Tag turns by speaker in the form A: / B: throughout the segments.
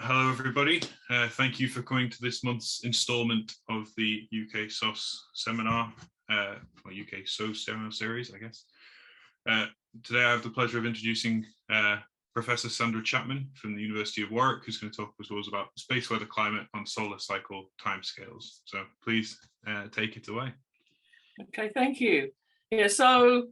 A: Hello, everybody. Thank you for coming to this month's instalment of the UK-SOSS seminar, or UK-SOSS seminar series, I guess. Today I have the pleasure of introducing Professor Sandra Chapman from the University of Warwick, who's going to talk to us about space weather climate on solar cycle timescales. So please take it away.
B: Okay, thank you. Yeah, so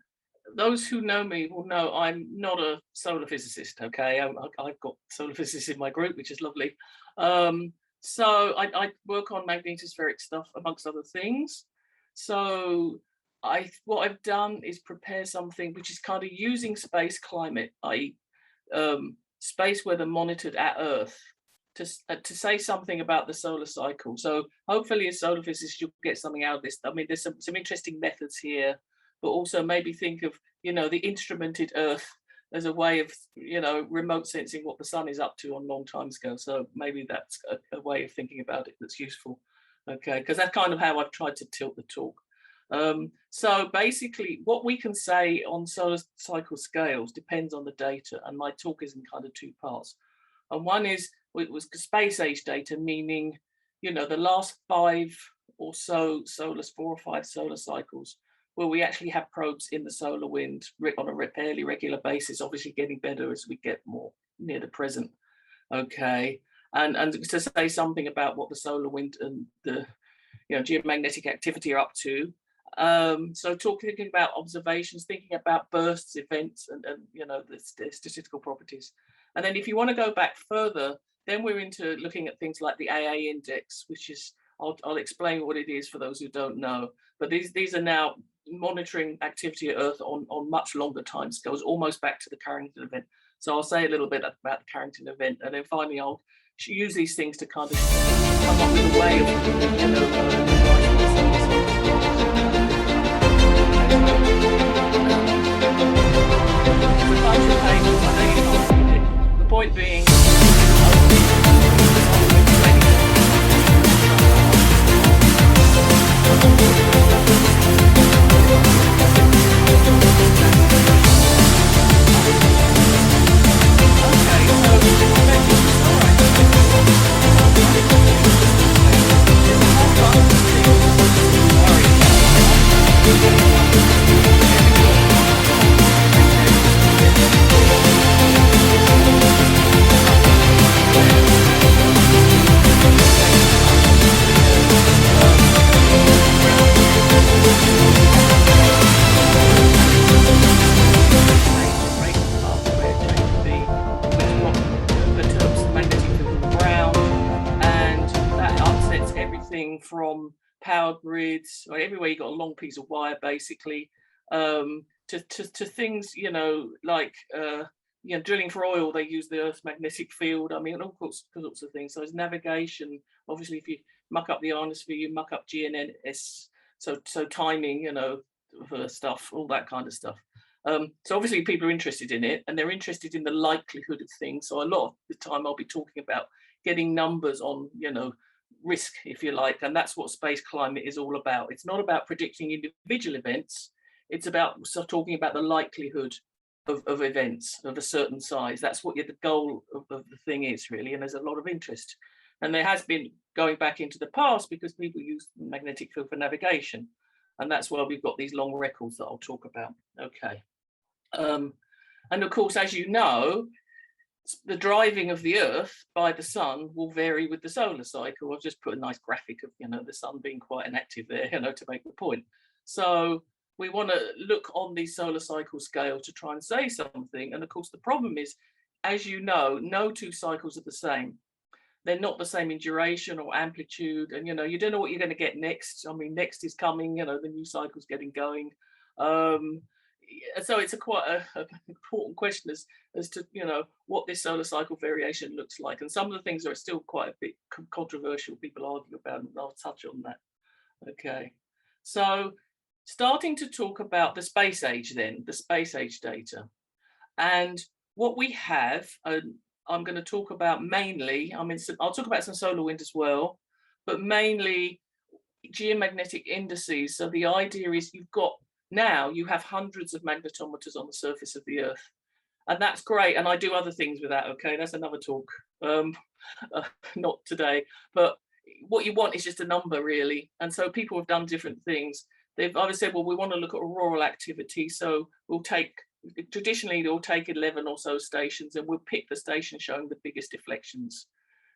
B: those who know me will know I'm not a solar physicist, okay? I've got solar physicists in my group, which is lovely. So I work on magnetospheric stuff, amongst other things. So what I've done is prepare something which is kind of using space climate, i.e. Space weather monitored at Earth, to say something about the solar cycle. So hopefully as solar physicists, you'll get something out of this. I mean, there's some interesting methods here, but also maybe think of, the instrumented Earth as a way of, remote sensing what the sun is up to on long time scale. So maybe that's a way of thinking about it that's useful. Okay, because that's kind of how I've tried to tilt the talk. So basically what we can say on solar cycle scales depends on the data, and my talk is in kind of two parts. And one is, it was space age data, meaning, the last 5 or so 4 or 5 solar cycles where we actually have probes in the solar wind on a fairly regular basis, obviously getting better as we get more near the present. Okay, and to say something about what the solar wind and the geomagnetic activity are up to. So thinking about observations, thinking about bursts, events, and the statistical properties. And then if you want to go back further, then we're into looking at things like the AA index, which is, I'll explain what it is for those who don't know. But these are now monitoring activity at Earth on much longer timescales, almost back to the Carrington event. So I'll say a little bit about the Carrington event, and then finally I'll use these things to kind of come up with a way of the point being, from power grids, or everywhere you got a long piece of wire, basically, to things, like drilling for oil, they use the Earth's magnetic field. I mean, all sorts of things. So there's navigation. Obviously, if you muck up the ionosphere, you muck up GNSS. So timing, for stuff, all that kind of stuff. So obviously people are interested in it, and they're interested in the likelihood of things. So a lot of the time I'll be talking about getting numbers on, risk, if you like, and that's what space climate is all about. It's not about predicting individual events. It's about talking about the likelihood of events of a certain size. That's what the goal of the thing is, really, and there's a lot of interest. And there has been going back into the past because people use the magnetic field for navigation, and that's why we've got these long records that I'll talk about. Okay, and of course, as you know, the driving of the Earth by the sun will vary with the solar cycle. I've just put a nice graphic of, the sun being quite inactive there, to make the point. So we want to look on the solar cycle scale to try and say something. And of course, the problem is, as you know, no 2 cycles are the same. They're not the same in duration or amplitude. And, you don't know what you're going to get next. I mean, next is coming, the new cycle's getting going. So it's quite an important question as to what this solar cycle variation looks like, and some of the things are still quite a bit controversial. People argue about, and I'll touch on that. Okay, so starting to talk about the space age, then the space age data, and what we have. I'm going to talk about mainly. I'll talk about some solar wind as well, but mainly geomagnetic indices. So the idea is you have hundreds of magnetometers on the surface of the Earth, And that's great. And I do other things with that. Okay, that's another talk. Not today, but what you want is just a number, really. And so people have done different things. They've either said, well, we want to look at auroral activity, so we'll take, traditionally they'll take 11 or so stations, and we'll pick the station showing the biggest deflections,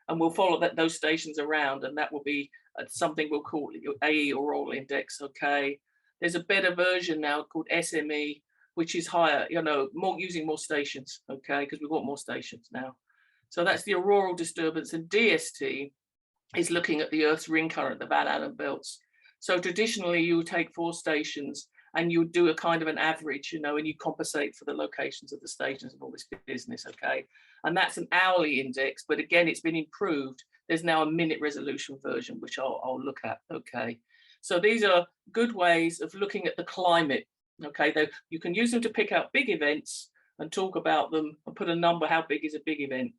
B: and we'll follow those stations around, and that will be something we'll call AE auroral index. Okay, there's a better version now called SME, which is higher, you know, using more stations. Okay, because we've got more stations now. So that's the auroral disturbance, and DST is looking at the Earth's ring current, the Van Allen belts. So traditionally you would take 4 stations and you would do a kind of an average, you know, and you compensate for the locations of the stations and all this business, okay? And that's an hourly index, but again, it's been improved. There's now a minute resolution version, which I'll look at, okay? So these are good ways of looking at the climate, okay? You can use them to pick out big events and talk about them and put a number, how big is a big event.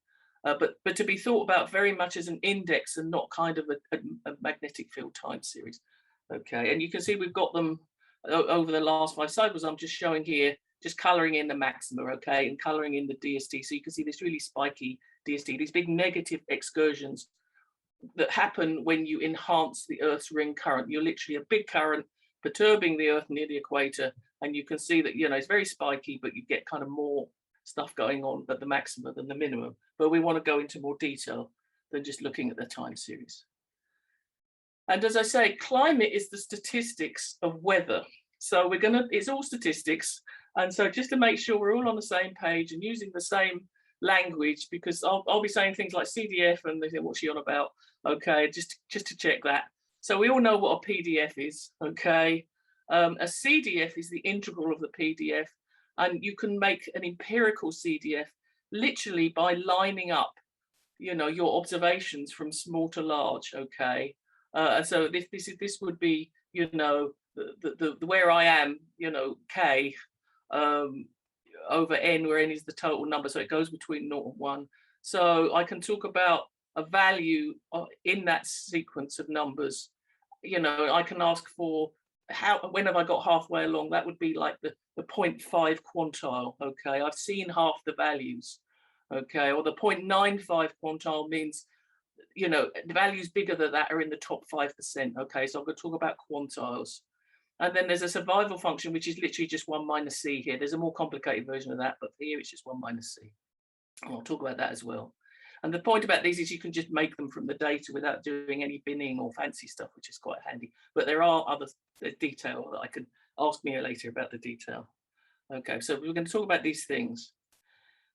B: But to be thought about very much as an index and not kind of a magnetic field time series. Okay, and you can see we've got them over the last 5 cycles. I'm just showing here, just colouring in the maxima, okay, and colouring in the DST. So you can see this really spiky DST, these big negative excursions that happen when you enhance the Earth's ring current. You're literally a big current perturbing the Earth near the equator, and you can see that, you know, it's very spiky, but you get kind of more stuff going on at the maximum than the minimum. But we want to go into more detail than just looking at the time series. And as I say, climate is the statistics of weather. So it's all statistics. And so just to make sure we're all on the same page and using the same language, because I'll be saying things like CDF and they say, what's she on about? Okay, just to check that. So we all know what a PDF is, okay? A CDF is the integral of the PDF. And you can make an empirical CDF literally by lining up, you know, your observations from small to large, okay? And so this would be, you know, the where I am, you know, K over N, where N is the total number. So it goes between 0 and 1. So I can talk about a value in that sequence of numbers. You know, I can ask for when have I got halfway along? That would be like the 0.5 quantile, okay? I've seen half the values, okay? Or the 0.95 quantile means, you know, the values bigger than that are in the top 5%, okay? So I'm going to talk about quantiles. And then there's a survival function, which is literally just 1 minus C here. There's a more complicated version of that, but here it's just 1 minus C. And I'll talk about that as well. And the point about these is you can just make them from the data without doing any binning or fancy stuff, which is quite handy. But there are other detail that I can ask me later about the detail. Okay, so we're going to talk about these things.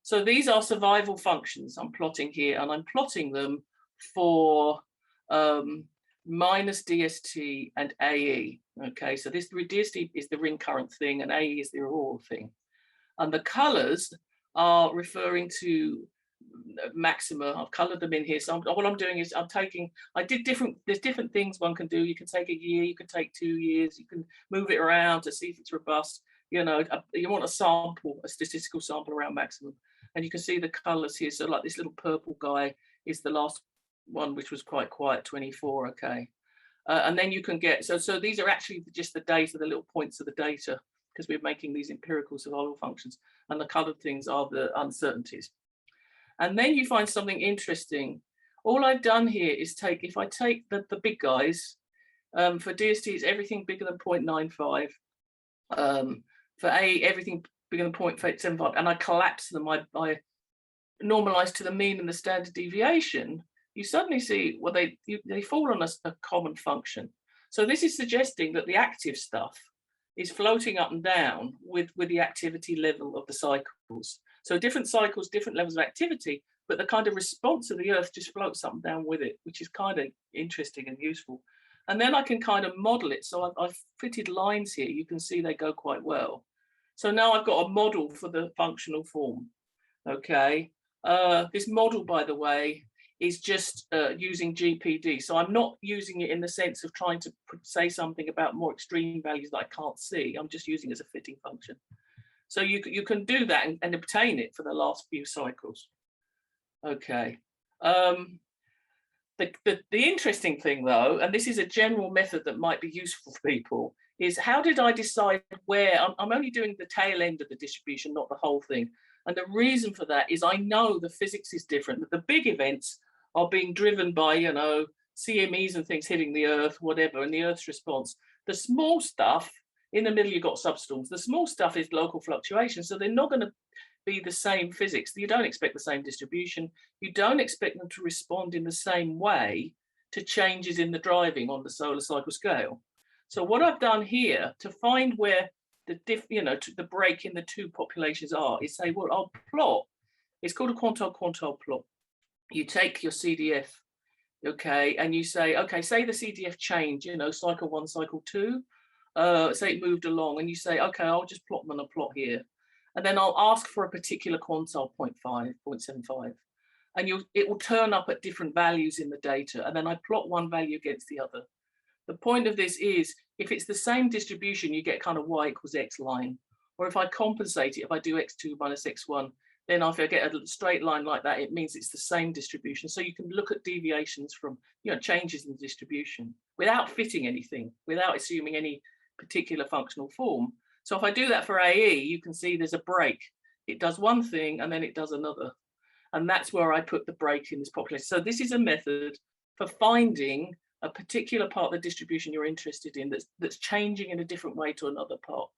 B: So these are survival functions I'm plotting here, and I'm plotting them for minus DST and AE. Okay, so this DST is the ring current thing and AE is the auroral thing. And the colors are referring to maxima. I've colored them in here. So what I'm doing is there's different things one can do. You can take a year, you can take 2 years, you can move it around to see if it's robust. You know, you want a statistical sample around maximum. And you can see the colors here. So like this little purple guy is the last one, which was quite quiet, 24, okay. And then you can get, so these are actually just the data, the little points of the data, because we're making these empirical survival functions, and the colored things are the uncertainties. And then you find something interesting. All I've done here is if I take the big guys, for DST, it's everything bigger than 0.95. For A, everything bigger than 0.75, and I collapse them, I normalize to the mean and the standard deviation, you suddenly see, well, they fall on a common function. So this is suggesting that the active stuff is floating up and down with the activity level of the cycles. So different cycles, different levels of activity, but the kind of response of the Earth just floats up and down with it, which is kind of interesting and useful. And then I can kind of model it. So I've fitted lines here. You can see they go quite well. So now I've got a model for the functional form. Okay. This model, by the way, is just using GPD. So I'm not using it in the sense of trying to say something about more extreme values that I can't see. I'm just using it as a fitting function. So you can do that and obtain it for the last few cycles. Okay. The interesting thing, though, and this is a general method that might be useful for people, is how did I decide where? I'm only doing the tail end of the distribution, not the whole thing. And the reason for that is I know the physics is different, that the big events are being driven by, you know, CMEs and things hitting the Earth, whatever, and the Earth's response. The small stuff, in the middle, you've got substorms. The small stuff is local fluctuation. So they're not going to be the same physics. You don't expect the same distribution. You don't expect them to respond in the same way to changes in the driving on the solar cycle scale. So what I've done here to find where the the break in the two populations are is say, well, I'll plot. It's called a quantile plot. You take your CDF, okay, and you say, okay, say the CDF change, you know, cycle 1, cycle 2, say it moved along, and you say, okay, I'll just plot them on a plot here, and then I'll ask for a particular quantile 0.5, 0.75, and it will turn up at different values in the data, and then I plot one value against the other. The point of this is, if it's the same distribution, you get kind of y equals x line. Or if I compensate it, if I do x2 minus x1, then if I get a straight line like that, it means it's the same distribution. So you can look at deviations from, you know, changes in the distribution without fitting anything, without assuming any particular functional form. So if I do that for AE, you can see there's a break. It does one thing and then it does another. And that's where I put the break in this population. So this is a method for finding a particular part of the distribution you're interested in that's changing in a different way to another part.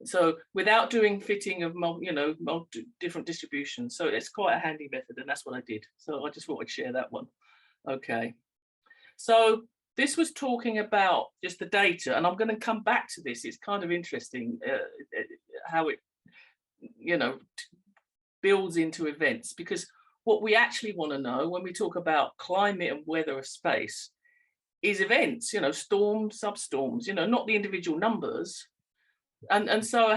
B: So without doing fitting of different distributions. So it's quite a handy method, and that's what I did. So I just thought I'd share that one. Okay. So this was talking about just the data, and I'm going to come back to this. It's kind of interesting how it, you know, builds into events, because what we actually want to know when we talk about climate and weather of space is events, you know, storms, substorms, you know, not the individual numbers. And so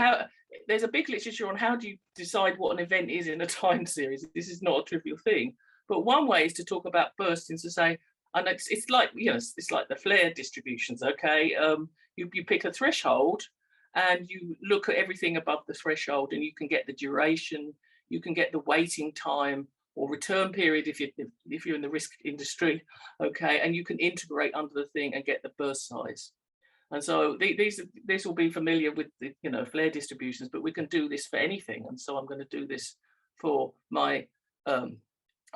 B: there's a big literature on how do you decide what an event is in a time series. This is not a trivial thing. But one way is to talk about bursts, to say, and it's like, you know, it's like the flare distributions, okay? You pick a threshold and you look at everything above the threshold, and you can get the duration, you can get the waiting time or return period if you're in the risk industry, okay? And you can integrate under the thing and get the burst size. And so this will be familiar with the, you know, flare distributions, but we can do this for anything. And so I'm going to do this for my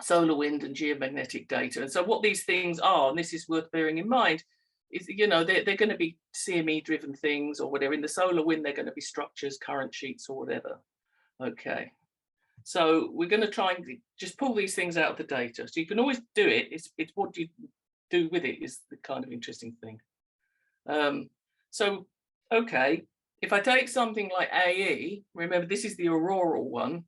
B: solar wind and geomagnetic data. And so what these things are, and this is worth bearing in mind, is, you know, they're going to be CME driven things or whatever. In the solar wind, they're going to be structures, current sheets or whatever. Okay. So we're going to try and just pull these things out of the data. So you can always do it. It's what you do with it is the kind of interesting thing. So, okay, if I take something like AE, remember this is the auroral one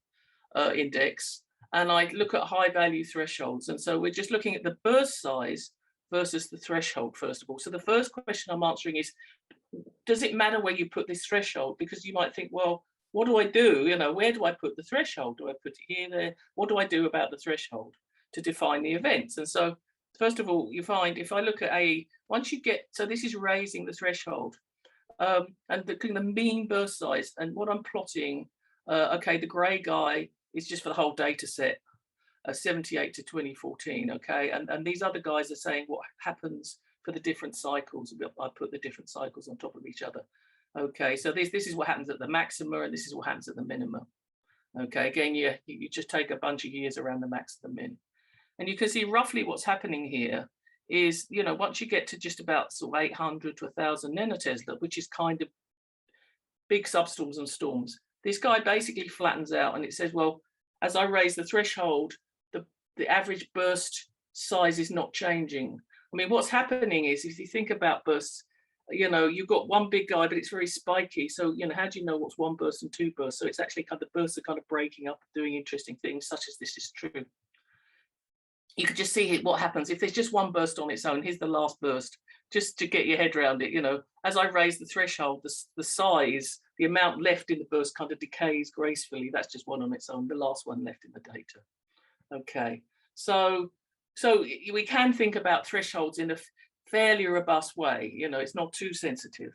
B: index, and I look at high value thresholds. And so we're just looking at the burst size versus the threshold, first of all. So the first question I'm answering is, does it matter where you put this threshold? Because you might think, well, what do I do? You know, where do I put the threshold? Do I put it here, there? What do I do about the threshold to define the events? And so, first of all, you find if I look at AE, once you get, so this is raising the threshold and the mean burst size. And what I'm plotting, okay, the gray guy is just for the whole data set, 78 to 2014, okay? And these other guys are saying what happens for the different cycles. I put the different cycles on top of each other. Okay, so this is what happens at the maxima, and this is what happens at the minima. Okay, again, you just take a bunch of years around the max and the min. And you can see roughly what's happening here is, you know, once you get to just about sort of 800 to 1,000 nanotesla, which is kind of big substorms and storms, this guy basically flattens out, and it says, well, as I raise the threshold, the average burst size is not changing. I mean, what's happening is, if you think about bursts, you know, you've got one big guy, but it's very spiky. So, you know, how do you know what's one burst and two bursts? So it's actually kind of bursts are kind of breaking up, doing interesting things, such as this is true. You could just see what happens if there's just one burst on its own. Here's the last burst, just to get your head around it. You know, as I raise the threshold, the size, the amount left in the burst kind of decays gracefully. That's just one on its own, the last one left in the data. Okay, so we can think about thresholds in a fairly robust way. You know, it's not too sensitive,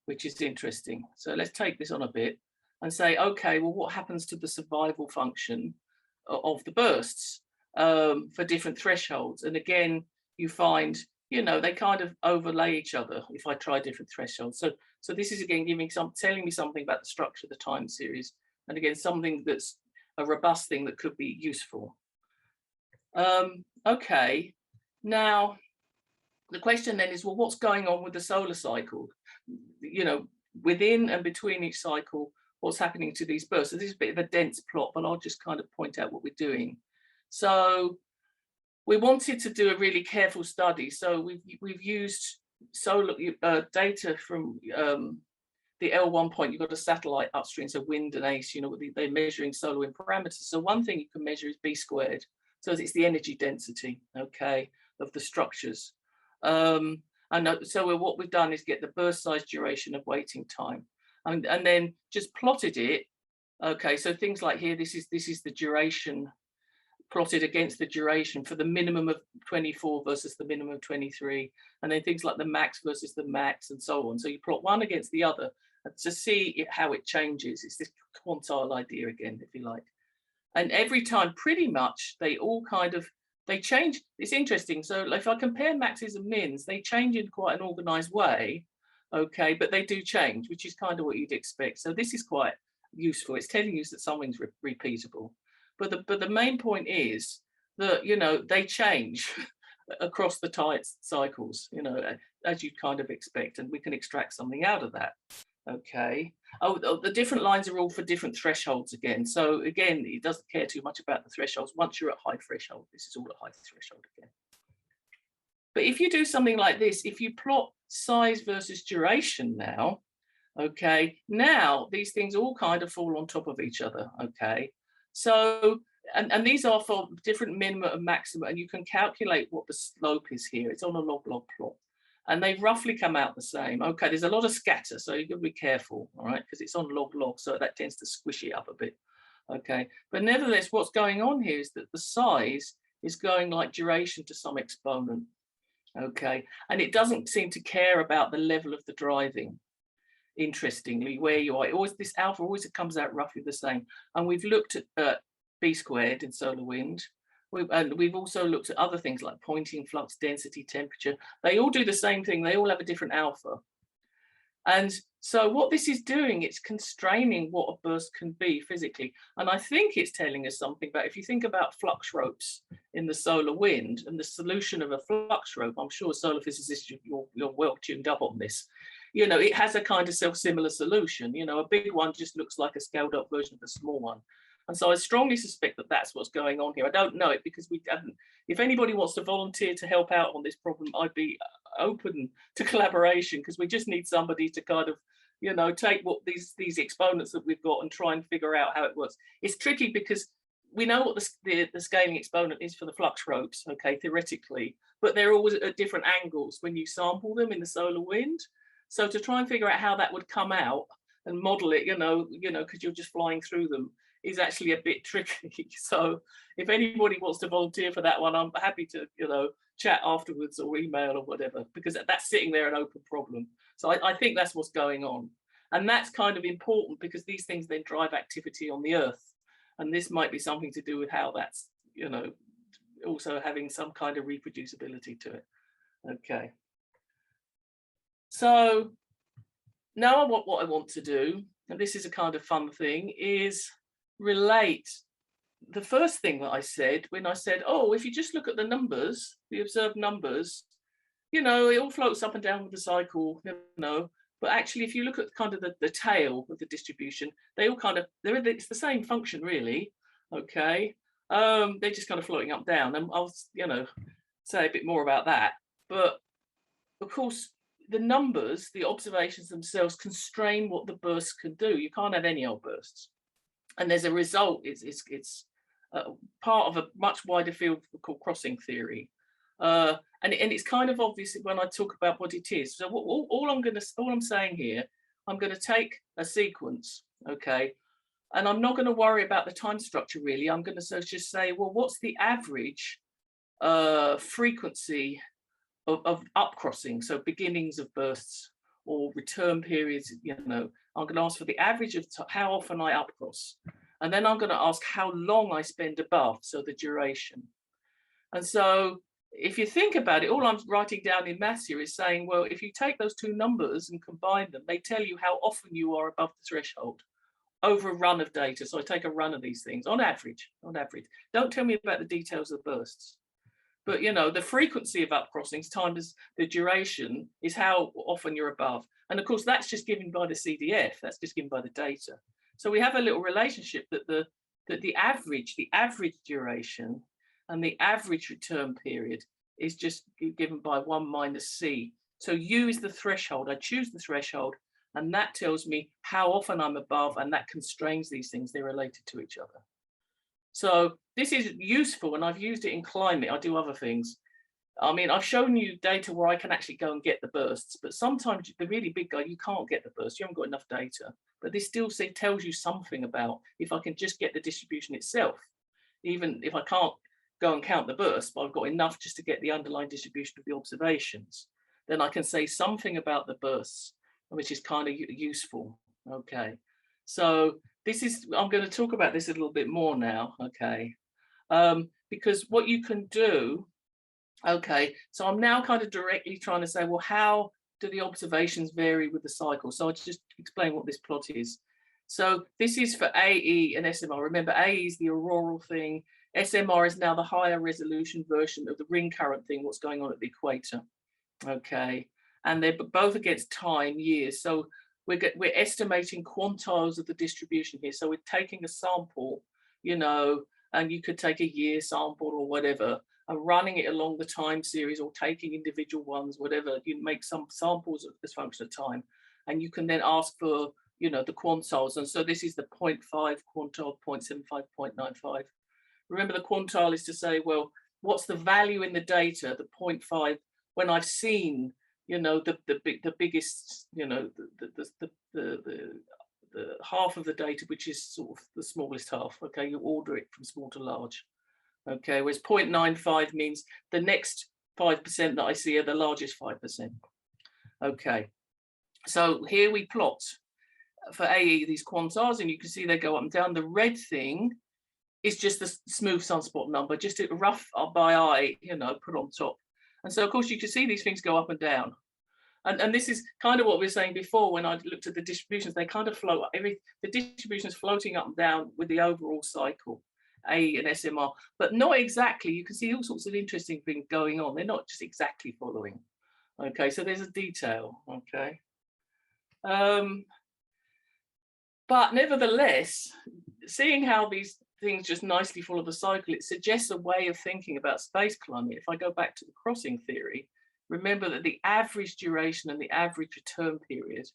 B: which is interesting. So let's take this on a bit and say, okay, well, what happens to the survival function of the bursts for different thresholds? And again, you find, you know, they kind of overlay each other if I try different thresholds. So this is again telling me something about the structure of the time series, and again something that's a robust thing that could be useful. Okay, now the question then is, well, what's going on with the solar cycle? You know, within and between each cycle, what's happening to these bursts? So this is a bit of a dense plot, but I'll just kind of point out what we're doing. So we wanted to do a really careful study. So we've used solar data from the L1 point. You've got a satellite upstream, so wind and ACE, you know, they're measuring solar wind parameters. So one thing you can measure is B squared. So it's the energy density, okay, of the structures. And so what we've done is get the burst size, duration, of waiting time, and then just plotted it. Okay, so things like here, this is the duration plotted against the duration for the minimum of 24 versus the minimum of 23, and then things like the max versus the max, and so on. So you plot one against the other to see how it changes. It's this quantile idea again, if you like. And every time, pretty much, they all kind of, they change. It's interesting. So if I compare maxes and mins, they change in quite an organized way, okay, but they do change, which is kind of what you'd expect. So this is quite useful. It's telling you that something's repeatable. But the main point is that, you know, they change across the tide cycles, you know, as you'd kind of expect, and we can extract something out of that. Okay. Oh, the different lines are all for different thresholds again. So again, it doesn't care too much about the thresholds. Once you're at high threshold, this is all at high threshold again. But if you do something like this, if you plot size versus duration now, okay, now these things all kind of fall on top of each other, okay? So, and these are for different minimum and maximum, and you can calculate what the slope is here. It's on a log-log plot. And they roughly come out the same. Okay, there's a lot of scatter, so you've got to be careful, all right, because it's on log-log, so that tends to squish it up a bit. Okay, but nevertheless, what's going on here is that the size is going like duration to some exponent. Okay, and it doesn't seem to care about the level of the driving. Interestingly, where you are, always this alpha always comes out roughly the same. And we've looked at B squared in solar wind. And we've also looked at other things like Poynting flux, density, temperature. They all do the same thing. They all have a different alpha. And so what this is doing, it's constraining what a burst can be physically. And I think it's telling us something about, if you think about flux ropes in the solar wind and the solution of a flux rope, I'm sure solar physicists, you're well tuned up on this. You know, it has a kind of self-similar solution. You know, a big one just looks like a scaled up version of a small one. And so I strongly suspect that that's what's going on here. I don't know it because we haven't. If anybody wants to volunteer to help out on this problem, I'd be open to collaboration, because we just need somebody to kind of, you know, take what these exponents that we've got and try and figure out how it works. It's tricky because we know what the scaling exponent is for the flux ropes, okay, theoretically, but they're always at different angles when you sample them in the solar wind. So to try and figure out how that would come out and model it, you know, because you're just flying through them, is actually a bit tricky. So if anybody wants to volunteer for that one, I'm happy to, you know, chat afterwards or email or whatever, because that's sitting there an open problem. So I think that's what's going on. And that's kind of important because these things then drive activity on the Earth. And this might be something to do with how that's, you know, also having some kind of reproducibility to it. Okay. So now what I want to do, and this is a kind of fun thing, is relate the first thing that I said when I said, oh, if you just look at the numbers, the observed numbers, you know, it all floats up and down with the cycle, you know, but actually if you look at kind of the tail of the distribution, they all kind of, it's the same function really, okay? They're just kind of floating up down, and I'll, you know, say a bit more about that. But of course, the numbers, the observations themselves constrain what the bursts can do. You can't have any old bursts. And there's a result, it's part of a much wider field called crossing theory. And it's kind of obvious when I talk about what it is. So all I'm saying here, I'm going to take a sequence, okay, and I'm not going to worry about the time structure really. I'm going to just say, well, what's the average frequency of upcrossing, so beginnings of bursts or return periods, you know. I'm going to ask for the average of how often I upcross, and then I'm going to ask how long I spend above, so the duration. And so if you think about it, all I'm writing down in maths here is saying, well, if you take those two numbers and combine them, they tell you how often you are above the threshold, over a run of data. So I take a run of these things on average. Don't tell me about the details of bursts. But, you know, the frequency of upcrossings times the duration is how often you're above. And of course, that's just given by the CDF. That's just given by the data. So we have a little relationship that the average duration and the average return period is just given by 1 minus C. So U is the threshold. I choose the threshold, and that tells me how often I'm above, and that constrains these things. They're related to each other. So this is useful, and I've used it in climate. I do other things. I mean, I've shown you data where I can actually go and get the bursts, but sometimes the really big guy, you can't get the burst. You haven't got enough data, but this still tells you something about if I can just get the distribution itself, even if I can't go and count the bursts, but I've got enough just to get the underlying distribution of the observations, then I can say something about the bursts, which is kind of useful. Okay, so this is, I'm going to talk about this a little bit more now, okay, because what you can do, okay, so I'm now kind of directly trying to say, well, how do the observations vary with the cycle? So I'll just explain what this plot is. So this is for AE and SMR. Remember, AE is the auroral thing. SMR is now the higher resolution version of the ring current thing, what's going on at the equator, okay, and they're both against time, years. So we're estimating quantiles of the distribution here. So we're taking a sample, you know, and you could take a year sample or whatever, and running it along the time series, or taking individual ones, whatever. You make some samples of this function of time, and you can then ask for, you know, the quantiles. And so this is the 0.5 quantile, 0.75, 0.95. Remember, the quantile is to say, well, what's the value in the data, the 0.5, when I've seen, you know, the biggest, you know, the half of the data, which is sort of the smallest half. Okay, you order it from small to large. Okay, whereas 0.95 means the next 5% that I see are the largest 5%. Okay, so here we plot for AE these quantiles, and you can see they go up and down. The red thing is just the smooth sunspot number, just a rough by eye, you know, put on top. And so, of course, you can see these things go up and down. And this is kind of what we were saying before when I looked at the distributions. They kind of float, the distribution is floating up and down with the overall cycle, A and SMR, but not exactly. You can see all sorts of interesting things going on. They're not just exactly following. Okay, so there's a detail, okay. But nevertheless, seeing how these things just nicely follow the cycle, it suggests a way of thinking about space climate. If I go back to the crossing theory, remember that the average duration and the average return period,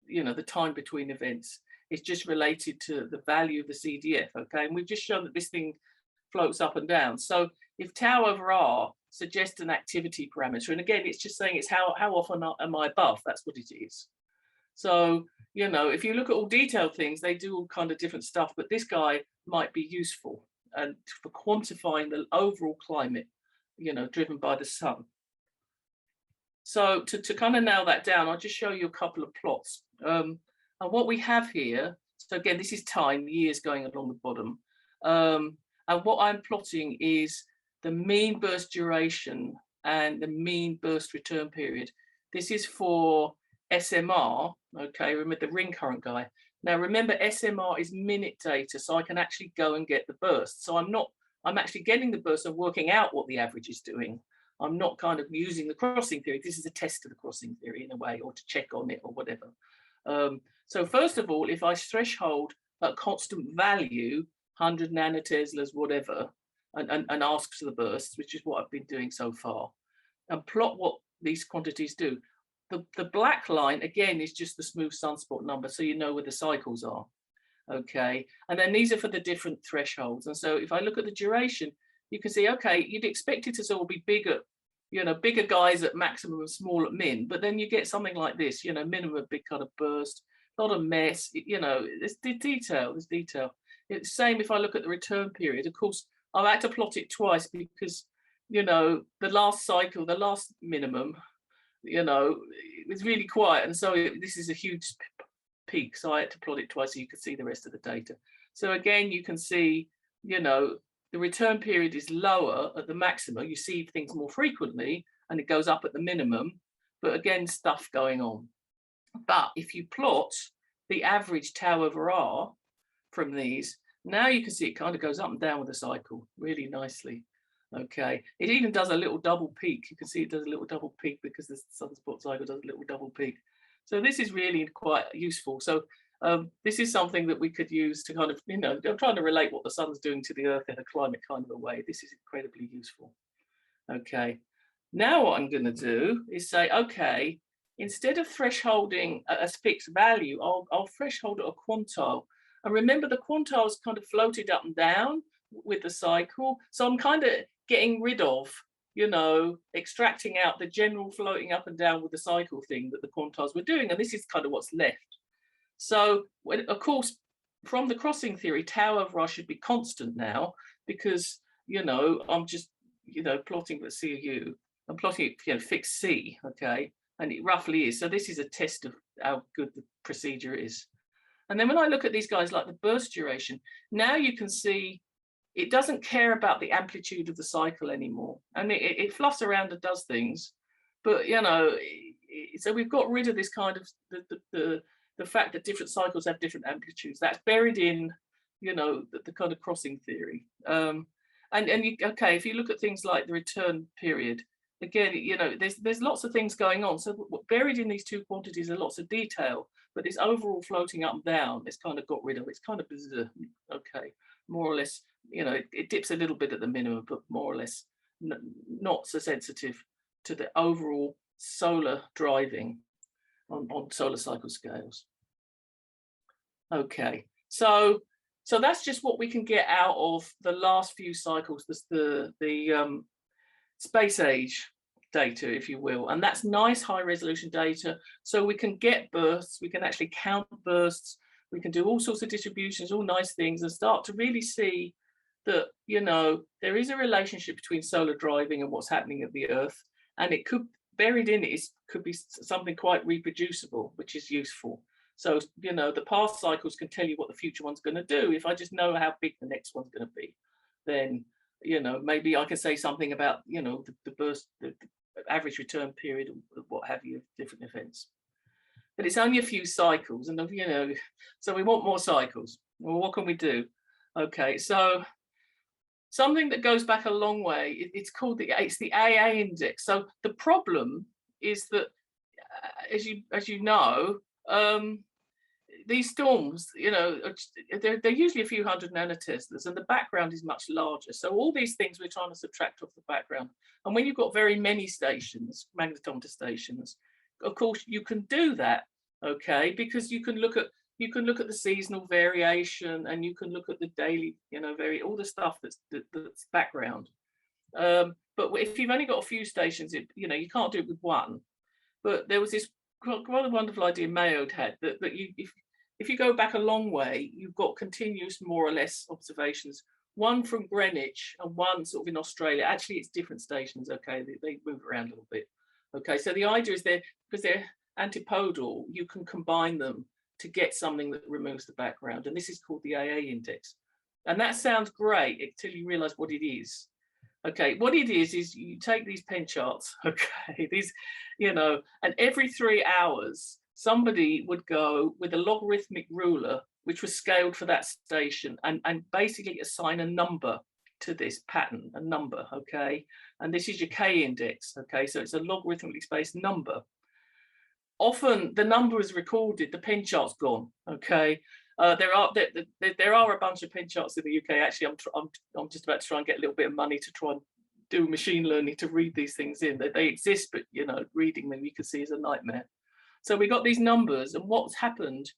B: you know, the time between events, is just related to the value of the CDF, okay? And we've just shown that this thing floats up and down. So if tau over R suggests an activity parameter, and again, it's just saying it's how often am I above, that's what it is. So, you know, if you look at all detailed things, they do all kind of different stuff, but this guy might be useful and for quantifying the overall climate, you know, driven by the sun. So to kind of nail that down, I'll just show you a couple of plots. And what we have here, so again, this is time, years going along the bottom. And what I'm plotting is the mean burst duration and the mean burst return period. This is for SMR, okay, remember the ring current guy. Now remember, SMR is minute data, so I can actually go and get the burst. So I'm actually getting the burst and working out what the average is doing. I'm not kind of using the crossing theory. This is a test of the crossing theory in a way, or to check on it or whatever. So first of all, if I threshold at constant value, 100 nanoteslas, whatever, and ask for the bursts, which is what I've been doing so far, and plot what these quantities do. The black line, again, is just the smooth sunspot number, so you know where the cycles are, okay? And then these are for the different thresholds. And so if I look at the duration, you can see, okay, you'd expect it to sort of be bigger, you know, bigger guys at maximum and small at min, but then you get something like this, you know, minimum big kind of burst, not a mess, you know, there's detail. It's the same if I look at the return period. Of course, I've had to plot it twice because, you know, the last cycle, the last minimum, you know, it was really quiet. And so this is a huge peak. So I had to plot it twice so you could see the rest of the data. So again, you can see, you know, the return period is lower at the maximum. You see things more frequently and it goes up at the minimum, but again, stuff going on. But if you plot the average tau over R, from these. Now you can see it kind of goes up and down with the cycle really nicely. Okay, it even does a little double peak. You can see it does a little double peak because the sunspot cycle does a little double peak. So this is really quite useful. So this is something that we could use to kind of, you know, I'm trying to relate what the sun's doing to the earth in a climate kind of a way. This is incredibly useful. Okay, now what I'm going to do is say, okay, instead of thresholding a fixed value, I'll threshold a quantile. And remember, the quantiles kind of floated up and down with the cycle. So I'm kind of getting rid of, you know, extracting out the general floating up and down with the cycle thing that the quantiles were doing. And this is kind of what's left. So, of course, from the crossing theory, tau over R should be constant now because, you know, I'm just, you know, plotting the CU. I'm plotting it, you know, fixed C, okay? And it roughly is. So this is a test of how good the procedure is. And then when I look at these guys like the burst duration, now you can see it doesn't care about the amplitude of the cycle anymore. And it fluffs around and does things. But, you know, so we've got rid of this kind of the fact that different cycles have different amplitudes. That's buried in, you know, the kind of crossing theory. And you, okay, if you look at things like the return period, again, you know, there's lots of things going on. So buried in these two quantities are lots of detail, but this overall floating up and down, it's kind of got rid of. It's kind of bizarre. Okay, more or less, you know, it dips a little bit at the minimum, but more or less not so sensitive to the overall solar driving on solar cycle scales. Okay, so that's just what we can get out of the last few cycles, the space age data, if you will, and that's nice high resolution data. So we can get bursts, we can actually count bursts, we can do all sorts of distributions, all nice things, and start to really see that, you know, there is a relationship between solar driving and what's happening at the Earth, and it could, buried in it could be something quite reproducible, which is useful. So, you know, the past cycles can tell you what the future one's going to do. If I just know how big the next one's going to be, then, you know, maybe I can say something about, you know, the burst, the average return period, what have you, different events. But it's only a few cycles, and, you know, so we want more cycles. Well, what can we do? Okay, so something that goes back a long way, it's called it's the AA index. So the problem is that, as you know, these storms, you know, they're usually a few hundred nanoteslas, and the background is much larger. So all these things we're trying to subtract off the background. And when you've got very many stations, magnetometer stations, of course you can do that, okay, because you can look at the seasonal variation, and you can look at the daily, you know, all the stuff that's background. But if you've only got a few stations, you know, you can't do it with one. But there was this quite a wonderful idea Mayo had that if you go back a long way, you've got continuous, more or less, observations. One from Greenwich and one sort of in Australia. Actually, it's different stations. Okay, they move around a little bit. Okay, so the idea is because they're antipodal, you can combine them to get something that removes the background, and this is called the AA index. And that sounds great until you realize what it is. Okay, what it is you take these pen charts, okay, these, you know, and every 3 hours, somebody would go with a logarithmic ruler, which was scaled for that station, and basically assign a number to this pattern, a number, okay? And this is your K index, okay? So it's a logarithmically spaced number. Often the number is recorded, the pen chart's gone, okay? There are a bunch of pen charts in the UK. Actually, I'm just about to try and get a little bit of money to try and do machine learning to read these things in. They exist, but, you know, reading them you can see is a nightmare. So we got these numbers, and what's happened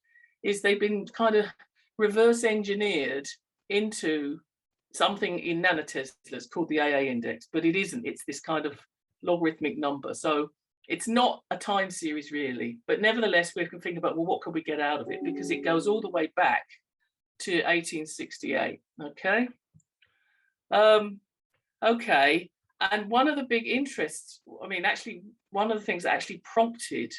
B: is they've been kind of reverse engineered into something in nanoteslas called the AA index, but it isn't. It's this kind of logarithmic number. So it's not a time series really, but nevertheless, we can think about, well, what could we get out of it? Because it goes all the way back to 1868, okay? Okay, and one of the big interests, I mean, actually, one of the things that actually prompted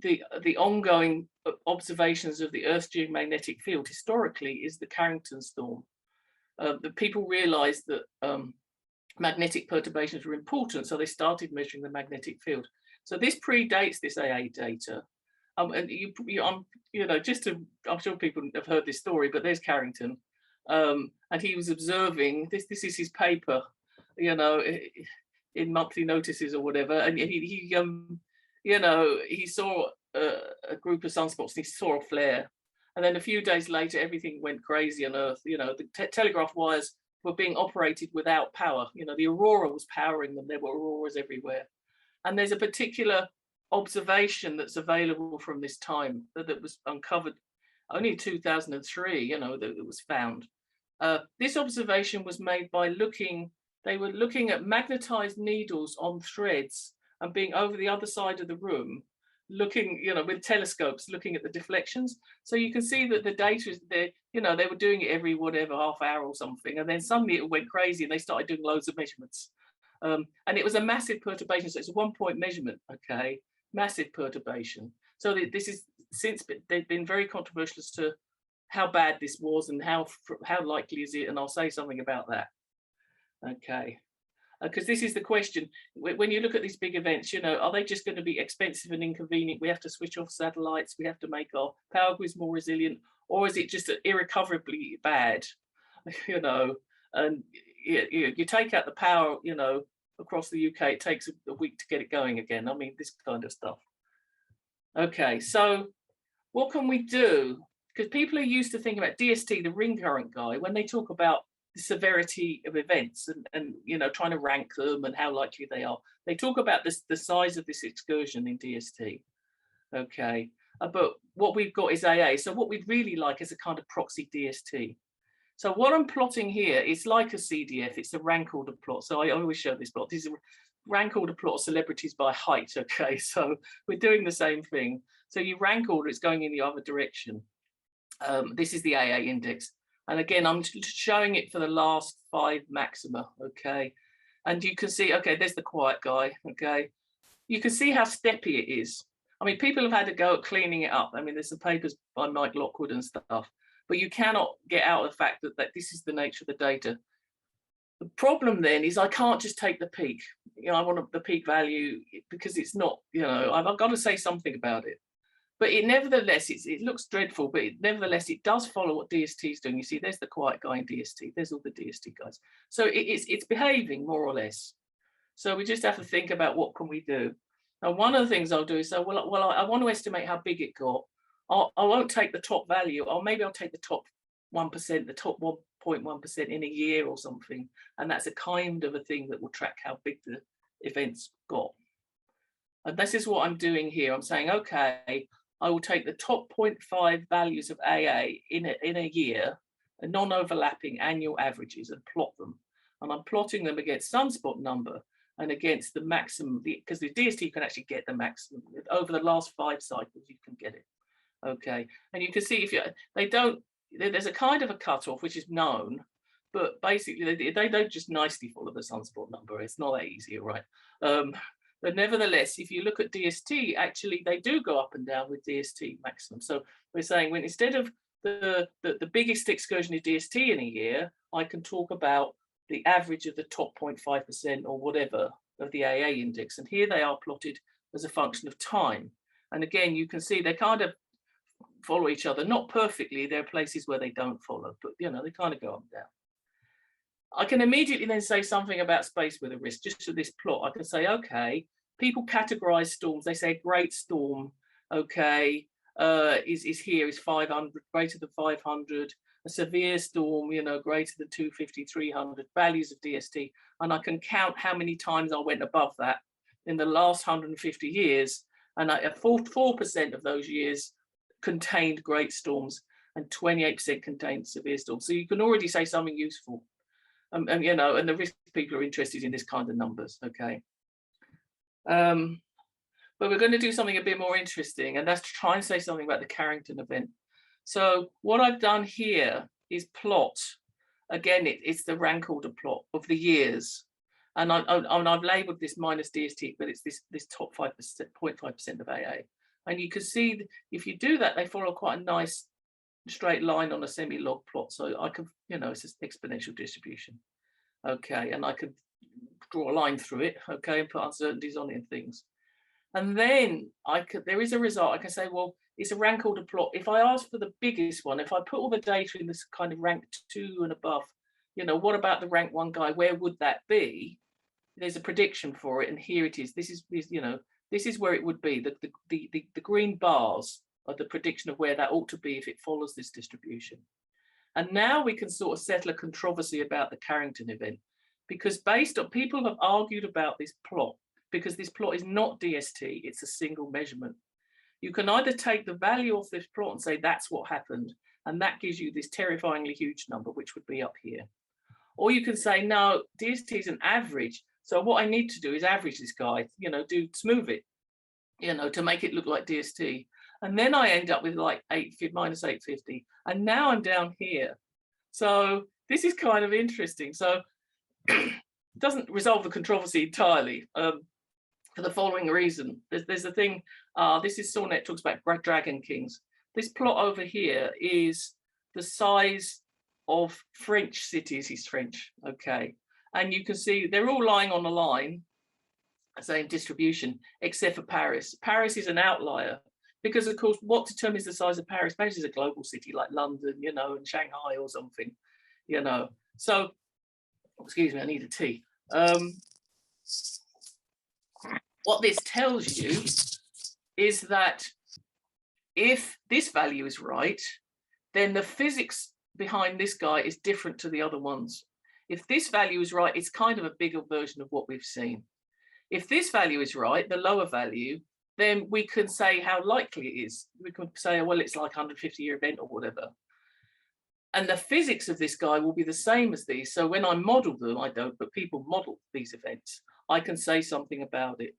B: the ongoing observations of the Earth's geomagnetic field historically is the Carrington storm. The people realized that magnetic perturbations were important, so they started measuring the magnetic field. So this predates this AA data, And I'm sure people have heard this story, but there's Carrington, and he was observing this. This is his paper, you know, in monthly notices or whatever, and he saw a group of sunspots, and he saw a flare, and then a few days later, everything went crazy on Earth. You know, the telegraph wires were being operated without power. You know, the aurora was powering them. There were auroras everywhere, and there's a particular observation that's available from this time that was uncovered only in 2003, you know, that it was found. This observation was made by they were looking at magnetized needles on threads and being over the other side of the room, looking, you know, with telescopes, looking at the deflections. So you can see that the data is there, you know, they were doing it every whatever half hour or something. And then suddenly it went crazy and they started doing loads of measurements. And it was a massive perturbation. So it's a 1-point measurement, okay? Massive perturbation. So this is since they've been very controversial as to how bad this was and how likely is it, and I'll say something about that. Okay, because this is the question. When you look at these big events, you know, are they just going to be expensive and inconvenient? We have to switch off satellites. We have to make our power grids more resilient, or is it just irrecoverably bad? You know, and you take out the power, you know, across the UK, it takes a week to get it going again. I mean, this kind of stuff. Okay, so what can we do? Because people are used to thinking about DST, the ring current guy, when they talk about the severity of events and you know, trying to rank them and how likely they are. They talk about the size of this excursion in DST. Okay, but what we've got is AA. So what we'd really like is a kind of proxy DST. So what I'm plotting here is like a CDF. It's a rank order plot. So I always show this plot. This is a rank order plot of celebrities by height. Okay, so we're doing the same thing. So you rank order, it's going in the other direction. This is the AA index. And again, I'm showing it for the last 5 maxima. Okay, and you can see, okay, there's the quiet guy. Okay, you can see how steppy it is. I mean, people have had to go at cleaning it up. I mean, there's some papers by Mike Lockwood and stuff. But you cannot get out of the fact that this is the nature of the data. The problem then is I can't just take the peak. You know, I want the peak value because it's not, you know, I've got to say something about it. But it nevertheless, it looks dreadful, but nevertheless, it does follow what DST is doing. You see, there's the quiet guy in DST. There's all the DST guys. So it's behaving more or less. So we just have to think about what can we do. And one of the things I'll do is, I want to estimate how big it got. I won't take the top value, or maybe I'll take the top 1%, the top 1.1% in a year or something. And that's a kind of a thing that will track how big the events got. And this is what I'm doing here. I'm saying, okay, I will take the top 0.5 values of AA in a year, a non-overlapping annual averages, and plot them. And I'm plotting them against sunspot number and against the maximum, because the DST you can actually get the maximum. Over the last 5 cycles, you can get it. Okay, and you can see there's a kind of a cutoff which is known, but basically they don't just nicely follow the sunspot number. It's not that easy, right? But nevertheless, if you look at DST, actually they do go up and down with DST maximum. So we're saying when instead of the biggest excursion of DST in a year, I can talk about the average of the top 0.5% or whatever of the AA index. And here they are plotted as a function of time. And again, you can see they kind of follow each other, not perfectly. There are places where they don't follow, but you know, they kind of go up and down. I can immediately then say something about space weather risk. Just for this plot, I can say, okay, people categorize storms. They say a great storm, okay, is here, is 500, greater than 500. A severe storm, you know, greater than 250, 300, values of DST. And I can count how many times I went above that in the last 150 years. And 4% of those years contained great storms and 28% contained severe storms. So you can already say something useful. And you know, and the risk people are interested in this kind of numbers, okay? But we're going to do something a bit more interesting, and that's to try and say something about the Carrington event. So what I've done here is plot, again, it's the rank order plot of the years. And I've labeled this minus DST, but it's this top 5%, 0.5% of AA. And you can see if you do that, they follow quite a nice straight line on a semi-log plot. So I can, you know, it's an exponential distribution. Okay, and I could draw a line through it, okay, and put uncertainties on it and things. And then there is a result. I can say, well, it's a rank order plot. If I ask for the biggest one, if I put all the data in this kind of rank 2 and above, what about the rank 1 guy? Where would that be? There's a prediction for it, and here it is. This is where it would be. The green bars are the prediction of where that ought to be if it follows this distribution. And now we can sort of settle a controversy about the Carrington event, because based on, people have argued about this plot, because this plot is not DST, it's a single measurement. You can either take the value of this plot and say that's what happened, and that gives you this terrifyingly huge number, which would be up here. Or you can say, no, DST is an average. So what I need to do is average this guy, smooth it, to make it look like DST. And then I end up with like minus 850. And now I'm down here. So this is kind of interesting. So it doesn't resolve the controversy entirely. For the following reason, there's a thing, this is Sornet talks about Dragon Kings. This plot over here is the size of French cities. He's French, okay. And you can see they're all lying on a line, same distribution, except for Paris. Paris is an outlier because, of course, what determines the size of Paris? Paris is a global city like London, and Shanghai or something, So, excuse me, I need a tea. What this tells you is that if this value is right, then the physics behind this guy is different to the other ones. If this value is right, it's kind of a bigger version of what we've seen. If this value is right, the lower value, then we can say how likely it is. We can say, well, it's like 150-year event or whatever. And the physics of this guy will be the same as these. So when I model them, I don't, but people model these events, I can say something about it.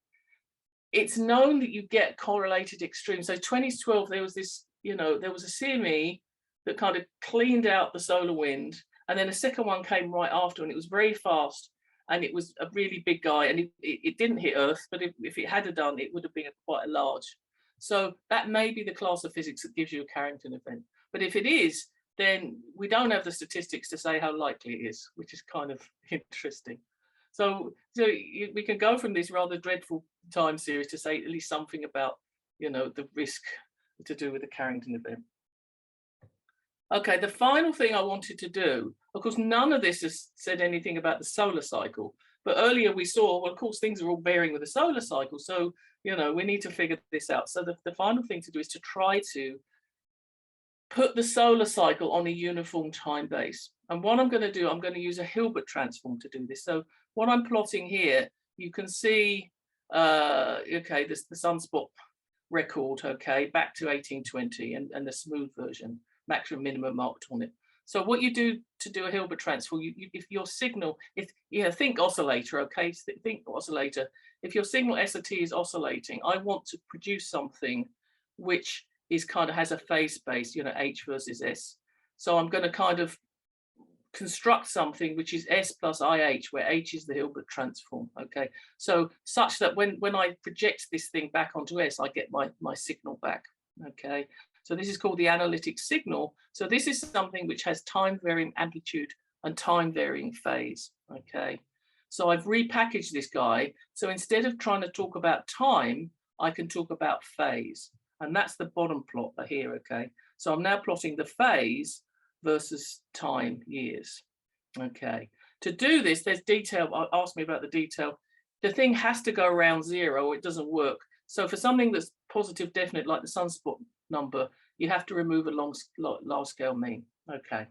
B: It's known that you get correlated extremes. So 2012, there was this, there was a CME that kind of cleaned out the solar wind. And then a second one came right after, and it was very fast. And it was a really big guy, and it didn't hit Earth, but if it had done, it would have been quite a large. So that may be the class of physics that gives you a Carrington event. But if it is, then we don't have the statistics to say how likely it is, which is kind of interesting. So we can go from this rather dreadful time series to say at least something about, the risk to do with the Carrington event. Okay, the final thing I wanted to do, of course, none of this has said anything about the solar cycle, but earlier we saw, well, of course, things are all bearing with the solar cycle. So, we need to figure this out. So the final thing to do is to try to put the solar cycle on a uniform time base. And what I'm going to do, I'm going to use a Hilbert transform to do this. So what I'm plotting here, you can see, okay, this the sunspot record, okay, back to 1820 and the smooth version, maximum minimum marked on it. So what you do to do a Hilbert transform, if your signal, think oscillator, okay, think oscillator. If your signal S or T is oscillating, I want to produce something which is kind of has a phase space, H versus S. So I'm going to kind of construct something which is S plus IH, where H is the Hilbert transform, okay? So such that when I project this thing back onto S, I get my signal back, okay? So this is called the analytic signal. So this is something which has time varying amplitude and time varying phase, okay? So I've repackaged this guy. So instead of trying to talk about time, I can talk about phase. And that's the bottom plot here, okay? So I'm now plotting the phase versus time years, okay? To do this, there's detail. Ask me about the detail. The thing has to go around 0 or it doesn't work. So for something that's positive definite, like the sunspot number, you have to remove a large scale mean, okay?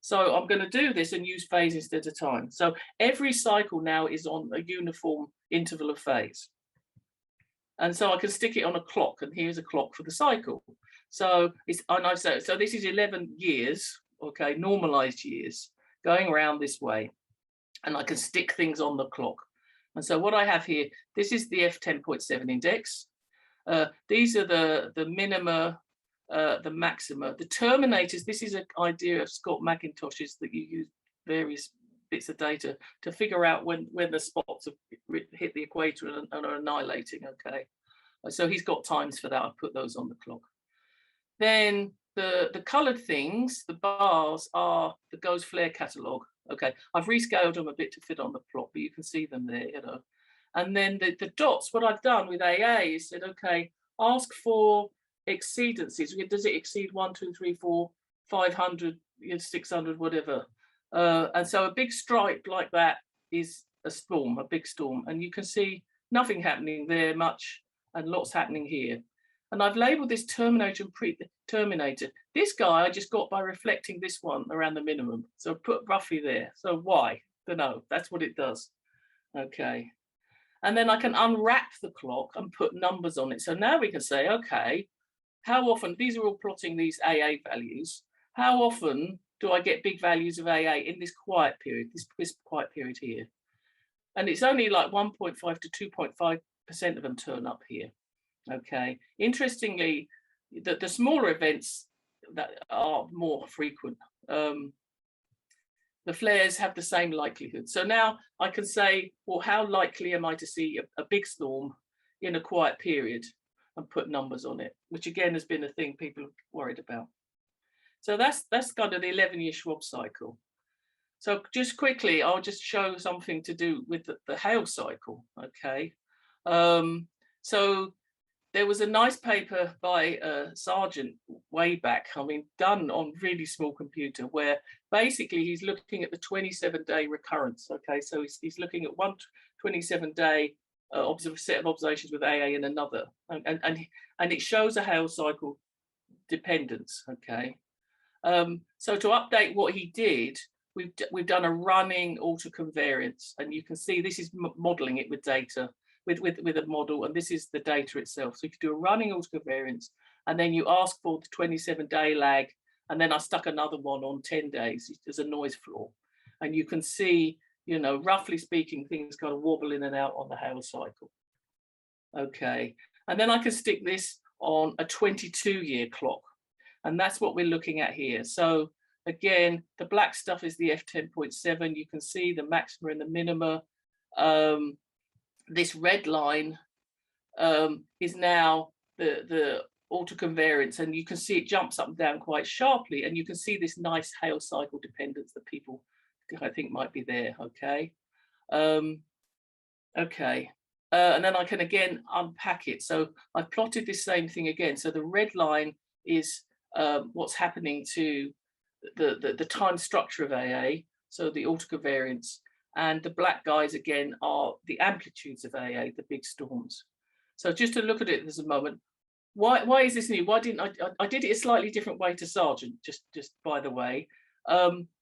B: So I'm going to do this and use phase instead of time. So every cycle now is on a uniform interval of phase. And so I can stick it on a clock, and here's a clock for the cycle. So so this is 11 years, okay, normalized years, going around this way, and I can stick things on the clock. And so what I have here, this is the F10.7 index. These are the minima, the maxima. The terminators, this is an idea of Scott McIntosh's that you use various bits of data to figure out when the spots have hit the equator and are annihilating, okay? So he's got times for that. I've put those on the clock. Then the colored things, the bars, are the GOES flare catalog. Okay, I've rescaled them a bit to fit on the plot, but you can see them there, And then the dots, what I've done with AA is said, okay, ask for exceedances. Does it exceed 1, 2, 3, 4, 500, 600, whatever? And so a big stripe like that is a storm, a big storm. And you can see nothing happening there much and lots happening here. And I've labeled this terminator and pre-terminator. This guy I just got by reflecting this one around the minimum. So put roughly there. So why? Don't know. That's what it does. Okay. And then I can unwrap the clock and put numbers on it. So now we can say, okay, how often, these are all plotting these AA values. How often do I get big values of AA in this quiet period, this quiet period here? And it's only like 1.5 to 2.5% of them turn up here. Okay. Interestingly, the smaller events that are more frequent, the flares have the same likelihood. So now I can say, well, how likely am I to see a big storm in a quiet period, and put numbers on it, which again has been a thing people are worried about. So that's kind of the 11-year Schwab cycle. So just quickly, I'll just show something to do with the Hale cycle. Okay. So there was a nice paper by Sargent way back, I mean, done on really small computer, where basically he's looking at the 27-day recurrence. Okay, so he's looking at one 27-day set of observations with AA and another, and it shows a Hale cycle dependence. Okay, so to update what he did, we've done a running autoconvariance, and you can see this is modeling it with data. With a model, and this is the data itself. So if you do a running autoconvariance, and then you ask for the 27-day lag, and then I stuck another one on 10 days, there's a noise floor. And you can see, you know, roughly speaking, things kind of wobble in and out on the Hale cycle. Okay, and then I can stick this on a 22-year clock. And that's what we're looking at here. So again, the black stuff is the F10.7. You can see the maxima and the minima. This red line is now the autoconvariance, and you can see it jumps up and down quite sharply, and you can see this nice Hale cycle dependence that people I think might be there. Okay, okay, and then I can again unpack it. So I plotted this same thing again. So the red line is what's happening to the time structure of AA, so the autoconvariance. And the black guys, again, are the amplitudes of AA, the big storms. So just to look at it as a moment, why is this new? Why didn't I did it a slightly different way to Sargent, just by the way.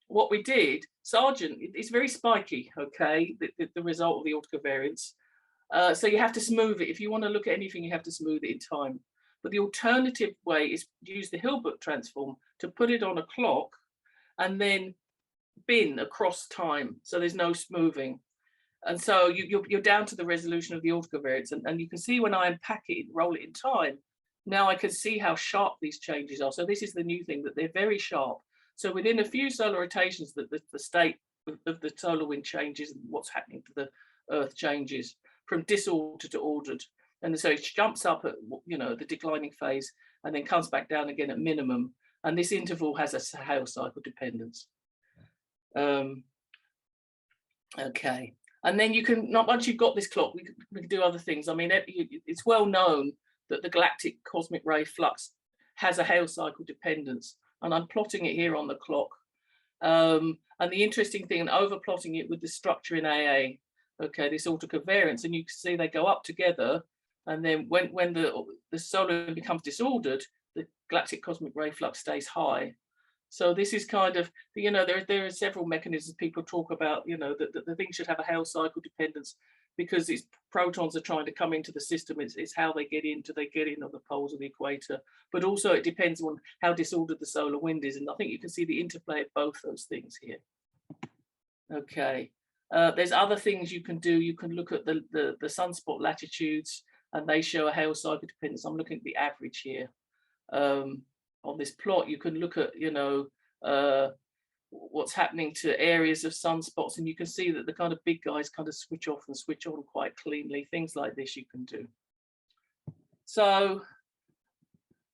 B: What we did, Sargent, it's very spiky, okay, the result of the autoconvariance. So you have to smooth it. If you want to look at anything, you have to smooth it in time. But the alternative way is use the Hilbert transform to put it on a clock and then bin across time, so there's no smoothing, and so you're down to the resolution of the autoconvariance, and you can see when I unpack it, roll it in time, now I can see how sharp these changes are. So this is the new thing, that they're very sharp. So within a few solar rotations, that the state of the solar wind changes, and what's happening to the Earth changes from disordered to ordered, and so it jumps up at, you know, the declining phase and then comes back down again at minimum, and this interval has a Hale cycle dependence. Okay, and then you can, not once you've got this clock, we can do other things. I mean, it's well known that the galactic cosmic ray flux has a Hale cycle dependence, and I'm plotting it here on the clock. And the interesting thing, and overplotting it with the structure in AA, okay, this autoconvariance, and you can see they go up together, and then when the solar becomes disordered, the galactic cosmic ray flux stays high. So this is kind of, you know, there are several mechanisms people talk about, you know, that the thing should have a Hale cycle dependence because its protons are trying to come into the system. It's how they get in. Do they get in on the poles of the equator? But also it depends on how disordered the solar wind is. And I think you can see the interplay of both those things here. Okay, there's other things you can do. You can look at the sunspot latitudes, and they show a Hale cycle dependence. I'm looking at the average here. On this plot, you can look at, you know, what's happening to areas of sunspots, and you can see that the kind of big guys kind of switch off and switch on quite cleanly. Things like this you can do. So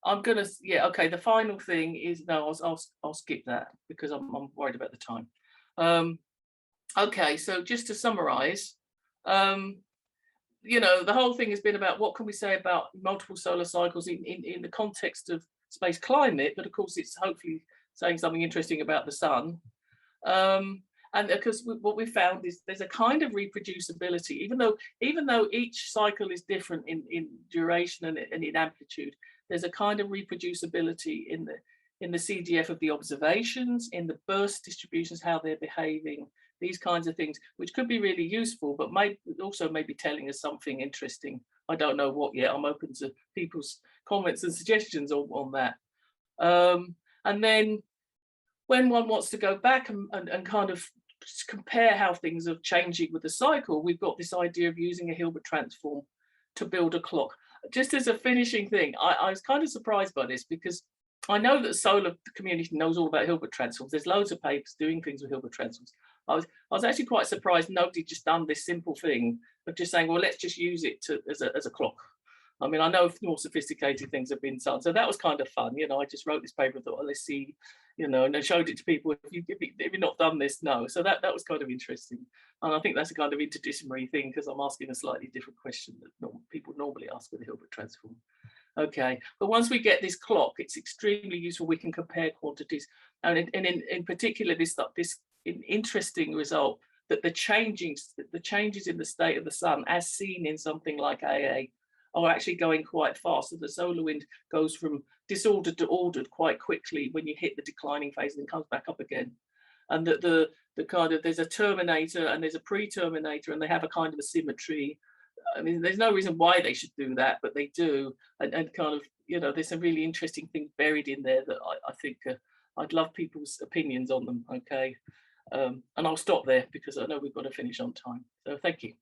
B: I'm gonna, yeah, okay. The final thing is, no, I'll skip that because I'm worried about the time. Okay, so just to summarize, you know, the whole thing has been about what can we say about multiple solar cycles in the context of space climate, but of course it's hopefully saying something interesting about the sun. And because what we found is there's a kind of reproducibility, even though each cycle is different in duration and in amplitude, there's a kind of reproducibility in the CDF of the observations, in the burst distributions, how they're behaving, these kinds of things, which could be really useful, but might also maybe telling us something interesting. I don't know what yet. I'm open to people's comments and suggestions on that. And then when one wants to go back and kind of compare how things are changing with the cycle, we've got this idea of using a Hilbert transform to build a clock. Just as a finishing thing, I was kind of surprised by this because I know that the solar community knows all about Hilbert transforms. There's loads of papers doing things with Hilbert transforms. I was actually quite surprised nobody just done this simple thing of just saying, well, let's just use it as a clock. I mean, I know more sophisticated things have been done, so that was kind of fun. You know, I just wrote this paper and thought, well, let's see, you know, and I showed it to people. If you've not done this, no. So that was kind of interesting, and I think that's a kind of interdisciplinary thing because I'm asking a slightly different question that people normally ask with the Hilbert transform. Okay, but once we get this clock, it's extremely useful. We can compare quantities, and in particular, this interesting result that the changes in the state of the sun, as seen in something like AA, are actually going quite fast. So the solar wind goes from disordered to ordered quite quickly when you hit the declining phase and then comes back up again. And that the kind of, there's a terminator and there's a pre-terminator and they have a kind of a symmetry. I mean, there's no reason why they should do that, but they do. And kind of, you know, there's some really interesting things buried in there that I think I'd love people's opinions on them, okay? And I'll stop there because I know we've got to finish on time. So thank you.